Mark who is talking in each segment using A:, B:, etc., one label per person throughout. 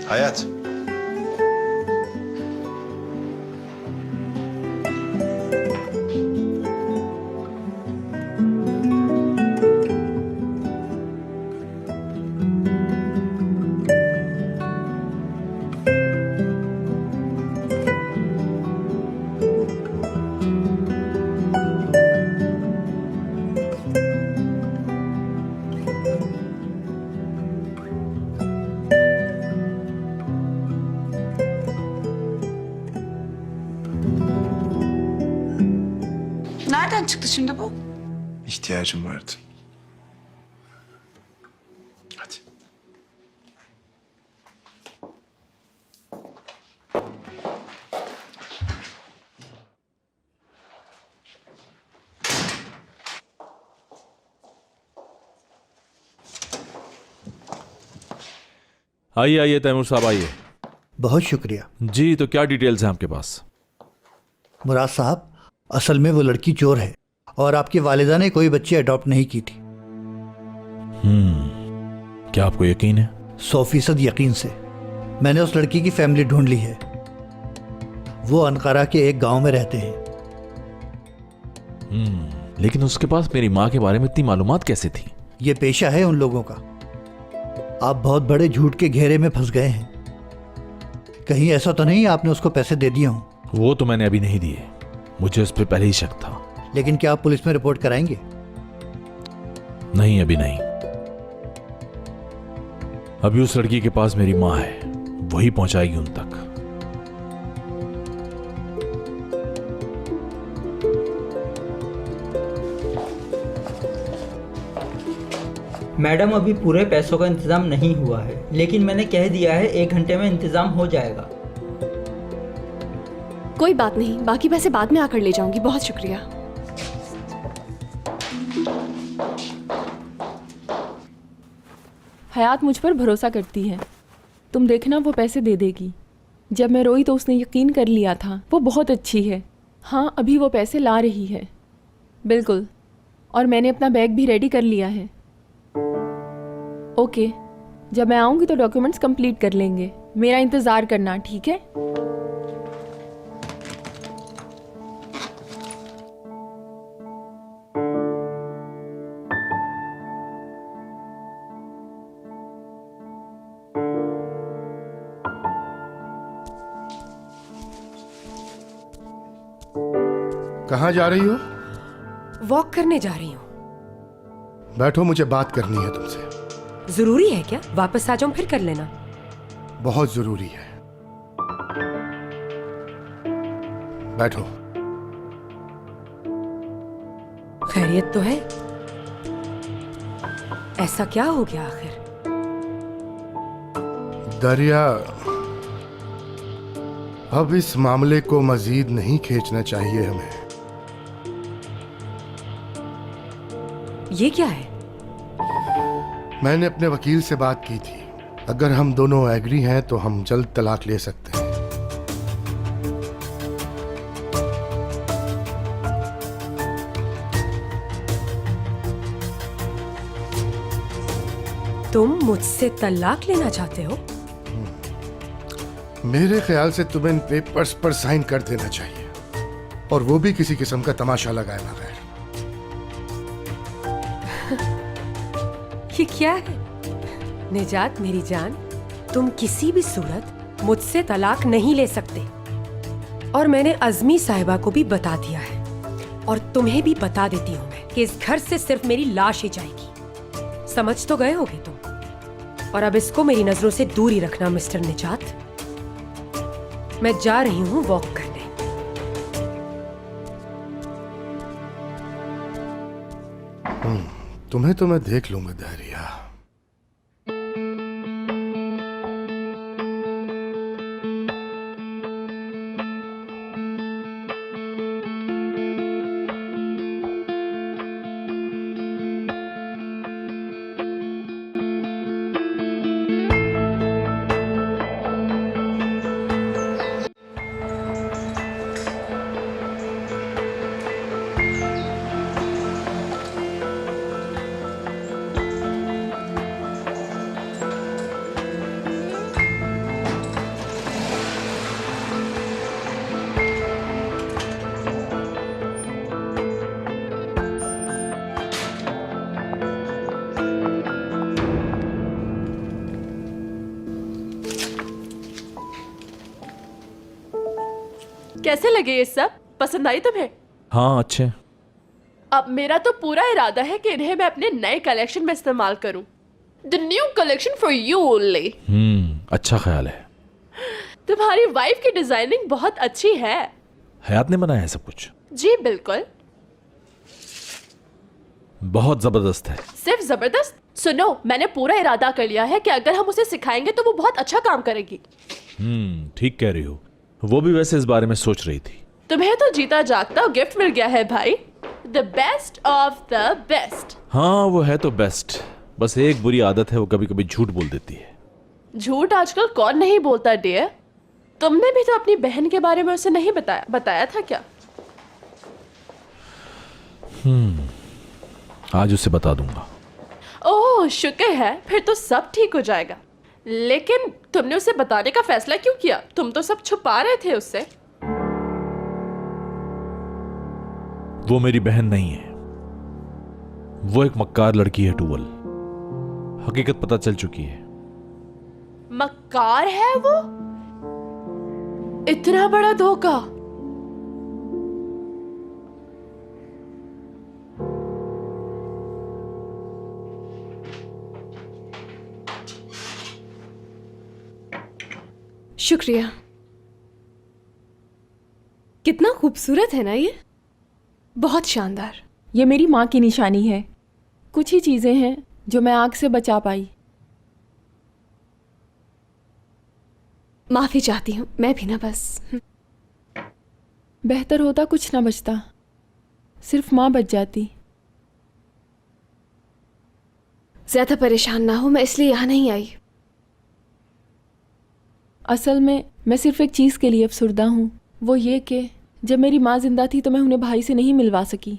A: Hayat.
B: Nereden çıktı şimdi bu?
A: İhtiyacım vardı. Hadi.
C: आइए आइए तैमूर साहब आइए।
D: बहुत शुक्रिया।
C: जी तो क्या डिटेल्स हैं आपके पास?
D: मुराद साहब, असल में वो लड़की चोर है और आपकी वालिदा ने कोई बच्ची अडॉप्ट नहीं की थी।
C: क्या आपको यकीन है?
D: 100% यकीन से। मैंने उस लड़की की फैमिली ढूंढ ली है। वो अनकारा के एक गांव में रहते हैं।
C: लेकिन उसके पास मेरी माँ के बारे में इतनी मालूमात कैसे थी?
D: ये पेशा है उन लोगों का। आप बहुत बड़े झूठ के घेरे में फंस गए हैं। कहीं ऐसा तो नहीं आपने उसको पैसे दे दिए हों?
C: वो तो मैंने अभी नहीं दिए, मुझे उस पर पहले ही शक था।
D: लेकिन क्या आप पुलिस में रिपोर्ट कराएंगे?
C: नहीं अभी नहीं। अभी उस लड़की के पास मेरी माँ है, वही पहुंचाएगी उन तक।
E: मैडम अभी पूरे पैसों का इंतजाम नहीं हुआ है, लेकिन मैंने कह दिया है 1 घंटे में इंतजाम हो जाएगा।
F: कोई बात नहीं, बाकी पैसे बाद में आकर ले जाऊंगी। बहुत शुक्रिया।
G: हयात मुझ पर भरोसा करती है। तुम देखना वो पैसे दे देगी। जब मैं रोई तो उसने यकीन कर लिया था। वो बहुत अच्छी है। हाँ अभी वो पैसे ला रही है। बिल्कुल। और मैंने अपना बैग भी रेडी कर लिया है। ओके, जब मैं आऊँगी तो डॉक्यूमेंट्स कंप्लीट कर लेंगे। मेरा इंतज़ार करना, ठीक है?
H: कहाँ जा रही हो?
I: वॉक करने जा रही हूँ।
H: बैठो, मुझे बात करनी है तुमसे।
I: जरूरी है क्या? वापस आ जाऊं फिर कर लेना।
H: बहुत जरूरी है। बैठो।
I: खैरियत तो है? ऐसा क्या हो गया आखिर?
H: दरिया, अब इस मामले को मजीद नहीं खींचना चाहिए हमें।
I: ये क्या है?
H: मैंने अपने वकील से बात की थी। अगर हम दोनों एग्री हैं तो हम जल्द तलाक ले सकते हैं।
I: तुम मुझसे तलाक लेना चाहते हो?
H: मेरे ख्याल से तुम्हें इन पेपर्स पर साइन कर देना चाहिए, और वो भी किसी किस्म का तमाशा लगाए बगैर।
I: ये क्या है? निजात मेरी जान, तुम किसी भी सूरत मुझसे तलाक नहीं ले सकते। और मैंने अज़मी साहिबा को भी बता दिया है, और तुम्हें भी बता देती हूँ मैं कि इस घर से सिर्फ मेरी लाश ही जाएगी। समझ तो गए होगे तुम। और अब इसको मेरी नजरों से दूर ही रखना मिस्टर निजात। मैं जा रही हूँ वॉक करने।
H: तुम्हें तो मैं देख लूंगा दरिया।
B: कैसे लगे ये सब? पसंद आई तुम्हें?
C: हाँ अच्छे।
B: अब मेरा तो पूरा इरादा है कि इन्हें मैं अपने नए कलेक्शन में इस्तेमाल करूं। The new collection for you only.
C: अच्छा ख्याल है।
B: तुम्हारी वाइफ की डिजाइनिंग बहुत अच्छी है।
C: हयात ने बनाया है सब कुछ?
B: जी बिल्कुल।
C: बहुत जबरदस्त है।
B: सिर्फ जबरदस्त? सुनो, मैंने पूरा इरादा कर लिया है कि अगर हम उसे सिखाएंगे तो वो बहुत अच्छा काम करेगी।
C: ठीक कह रही हो। वो भी वैसे इस बारे में सोच रही थी।
B: तुम्हें तो जीता जागता गिफ्ट मिल गया है भाई। The best of the best.
C: हाँ वो है तो बेस्ट, बस एक बुरी आदत है, वो कभी कभी झूठ बोल देती है।
B: झूठ आजकल कौन नहीं बोलता डियर? तुमने भी तो अपनी बहन के बारे में उसे नहीं बताया था क्या?
C: आज उसे बता दूंगा।
B: ओह शुक्र है, फिर तो सब ठीक हो जाएगा। लेकिन तुमने उसे बताने का फैसला क्यों किया? तुम तो सब छुपा रहे थे उससे।
C: वो मेरी बहन नहीं है, वो एक मक्कार लड़की है टूवल। हकीकत पता चल चुकी है।
B: मक्कार है वो? इतना बड़ा धोखा?
F: शुक्रिया। कितना खूबसूरत है ना ये, बहुत शानदार।
G: ये मेरी माँ की निशानी है। कुछ ही चीज़ें हैं जो मैं आग से बचा पाई।
F: माफी चाहती हूँ, मैं भी ना बस।
G: बेहतर होता कुछ ना बचता, सिर्फ माँ बच जाती।
F: ज्यादा परेशान ना हो, मैं इसलिए यहाँ नहीं आई।
G: असल में मैं सिर्फ एक चीज़ के लिए अफसुर्दा हूँ, वो ये कि जब मेरी माँ जिंदा थी तो मैं उन्हें भाई से नहीं मिलवा सकी।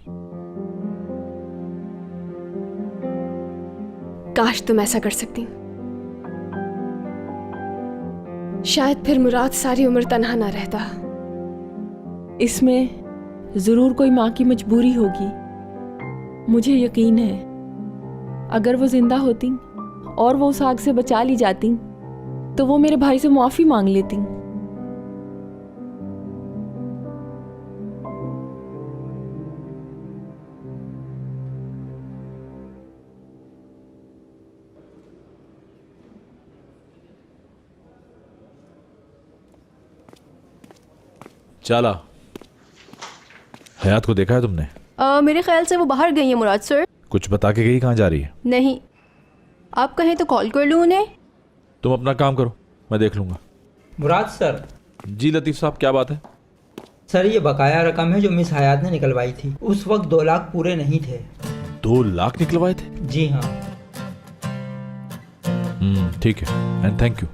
F: काश तुम ऐसा कर सकती। शायद फिर मुराद सारी उम्र तन्हा ना रहता।
G: इसमें ज़रूर कोई माँ की मजबूरी होगी। मुझे यकीन है अगर वो जिंदा होती और वो उस आग से बचा ली जाती तो वो मेरे भाई से माफ़ी मांग लेती।
C: चला, हयात को देखा है तुमने?
J: मेरे ख्याल से वो बाहर गई है मुराद सर।
C: कुछ बता के गई? कहाँ जा रही है?
J: नहीं, आप कहें तो कॉल कर लूँ उन्हें।
C: तुम अपना काम करो, मैं देख लूंगा।
E: मुराद सर।
C: जी लतीफ़ साहब, क्या बात है?
E: सर ये बकाया रकम है जो मिस हयात ने निकलवाई थी। उस वक्त 2 लाख पूरे नहीं थे।
C: 2 लाख निकलवाए थे?
E: जी हाँ।
C: ठीक है, एंड थैंक यू।